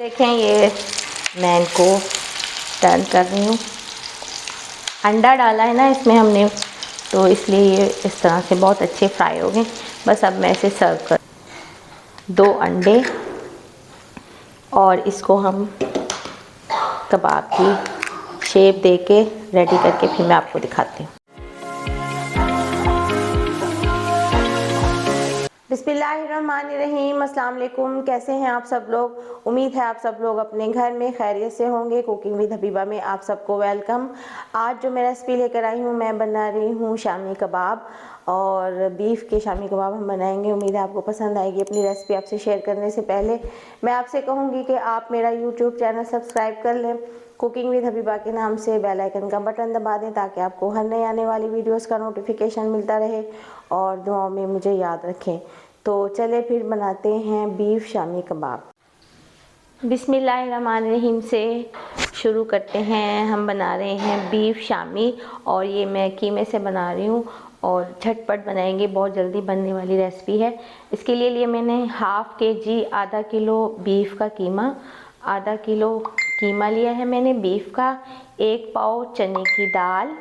देखें ये मैं इनको टर्न कर रही हूँ। अंडा डाला है ना इसमें हमने, तो इसलिए ये इस तरह से बहुत अच्छे फ्राई हो गए। बस अब मैं इसे सर्व कर 2 अंडे और इसको हम कबाब की शेप दे के रेडी करके फिर मैं आपको दिखाती हूँ। बिस्मिल्लाहिर्रहमानिर्रहीम, अस्सलाम वालेकुम। कैसे हैं आप सब लोग? उम्मीद है आप सब लोग अपने घर में खैरियत से होंगे। कुकिंग विद हबीबा में आप सबको वेलकम। आज जो मैं रेसिपी लेकर आई हूँ, मैं बना रही हूँ शामी कबाब और बीफ के शामी कबाब हम बनाएंगे। उम्मीद है आपको पसंद आएगी। अपनी रेसिपी आपसे शेयर करने से पहले मैं आपसे कहूँगी कि आप मेरा यूट्यूब चैनल सब्सक्राइब कर लें। कुकिंग विद हबीबा के नाम से बेल आइकन का बटन दबा दें ताकि आपको हर नई आने वाली वीडियोस का नोटिफिकेशन मिलता रहे और दुआओं में मुझे याद रखें। तो चले फिर बनाते हैं बीफ शामी कबाब। बिस्मिल्लाहिर्रहमानिर्रहीम से शुरू करते हैं। हम बना रहे हैं बीफ शामी और ये मैं कीमे से बना रही हूँ और झटपट बनाएंगे, बहुत जल्दी बनने वाली रेसिपी है। इसके लिए मैंने हाफ़ केजी आधा किलो बीफ का कीमा, आधा किलो कीमा लिया है मैंने बीफ का, 1 पाव चने की दाल,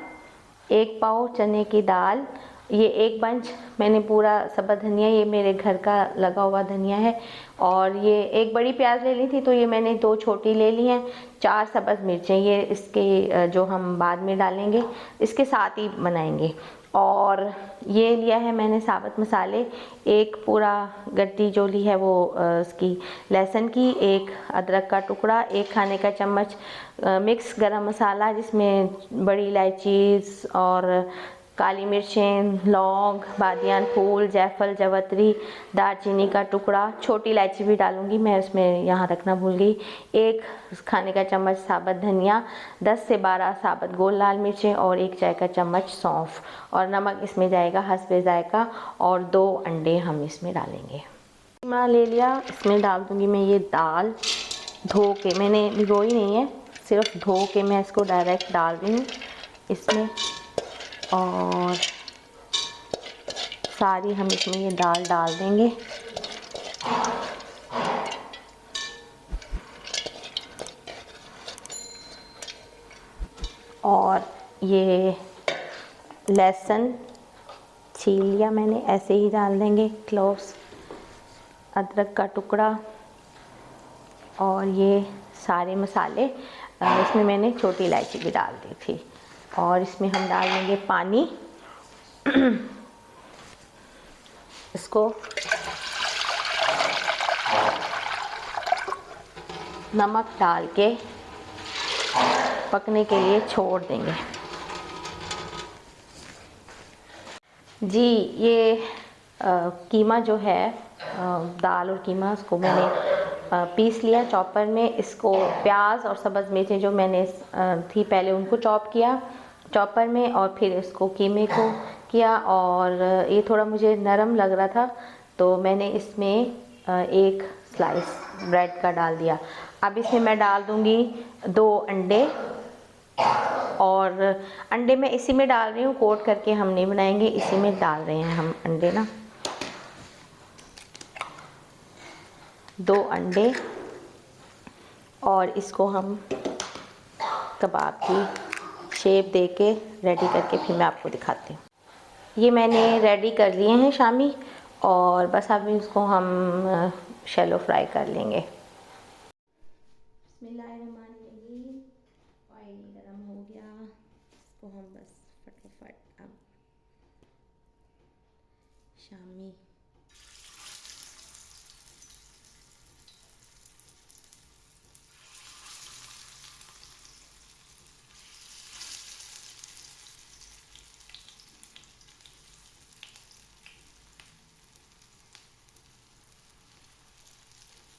1 पाव चने की दाल, ये 1 बंच मैंने पूरा सब्ज़ धनिया, ये मेरे घर का लगा हुआ धनिया है, और ये 1 बड़ी प्याज ले ली थी तो ये मैंने 2 छोटी ले ली हैं, 4 सब्ज़ मिर्चें, ये इसके जो हम बाद में डालेंगे इसके साथ ही बनाएंगे। और ये लिया है मैंने साबुत मसाले, 1 पूरा गड्डी जो ली है वो इसकी लहसुन की, 1 अदरक का टुकड़ा, 1 खाने का चम्मच मिक्स गरम मसाला जिसमें बड़ी इलायची और काली मिर्चें, लौंग, बादियान फूल, जायफल, जवत्री, दालचीनी का टुकड़ा, छोटी इलायची भी डालूंगी मैं इसमें, यहाँ रखना भूल गई, 1 खाने का चम्मच साबुत धनिया, 10 से 12 साबुत गोल लाल मिर्चें और 1 चाय का चम्मच सौंफ, और नमक इसमें जाएगा हस्बे जायका, और 2 अंडे हम इसमें डालेंगे। कीमा ले लिया, इसमें डाल दूँगी मैं ये दाल, धो के, मैंने भिगोई नहीं है, सिर्फ धो के मैं इसको डायरेक्ट डाल रही हूँ इसमें, और सारी हम इसमें ये दाल डाल देंगे। और ये लहसुन छील लिया मैंने, ऐसे ही डाल देंगे, क्लोव्स, अदरक का टुकड़ा, और ये सारे मसाले, इसमें मैंने छोटी इलायची भी डाल दी थी, और इसमें हम डाल देंगे पानी। इसको नमक डाल के पकने के लिए छोड़ देंगे। जी, ये कीमा जो है, दाल और कीमा, उसको मैंने पीस लिया चॉपर में। इसको प्याज और सब्ज़ मिर्चें जो मैंने थी पहले उनको चॉप किया चॉपर में, और फिर इसको कीमे को किया, और ये थोड़ा मुझे नरम लग रहा था तो मैंने इसमें 1 स्लाइस ब्रेड का डाल दिया। अब इसमें मैं डाल दूँगी 2 अंडे, और अंडे मैं इसी में डाल रही हूँ, कोट करके हम नहीं बनाएंगे, इसी में डाल रहे हैं हम अंडे ना, 2 अंडे, और इसको हम कबाब की शेप दे के रेडी करके फिर मैं आपको दिखाती हूँ। ये मैंने रेडी कर लिए हैं शामी, और बस अब इसको हम शैलो फ्राई कर लेंगे। बिस्मिल्लाहिर्रहमानिर्रहीम, ऑयल गरम हो गया, इसको हम बस फटाफट अब शामी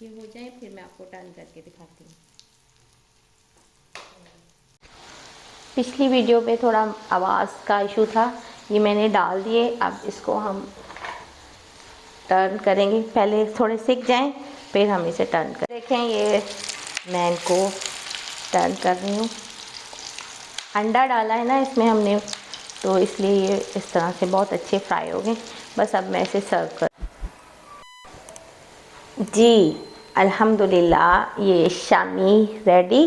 ये हो जाए फिर मैं आपको टर्न करके दिखाती हूँ। पिछली वीडियो पे थोड़ा आवाज़ का इशू था, ये मैंने डाल दिए। अब इसको हम टर्न करेंगे, पहले थोड़े सिक जाएं फिर हम इसे टर्न कर। देखें ये मैं इनको टर्न कर रही हूँ। अंडा डाला है ना इसमें हमने, तो इसलिए ये इस तरह से बहुत अच्छे फ्राई हो गए। बस अब मैं इसे सर्व कर। जी, अल्हम्दुलिल्लाह ये शामी रेडी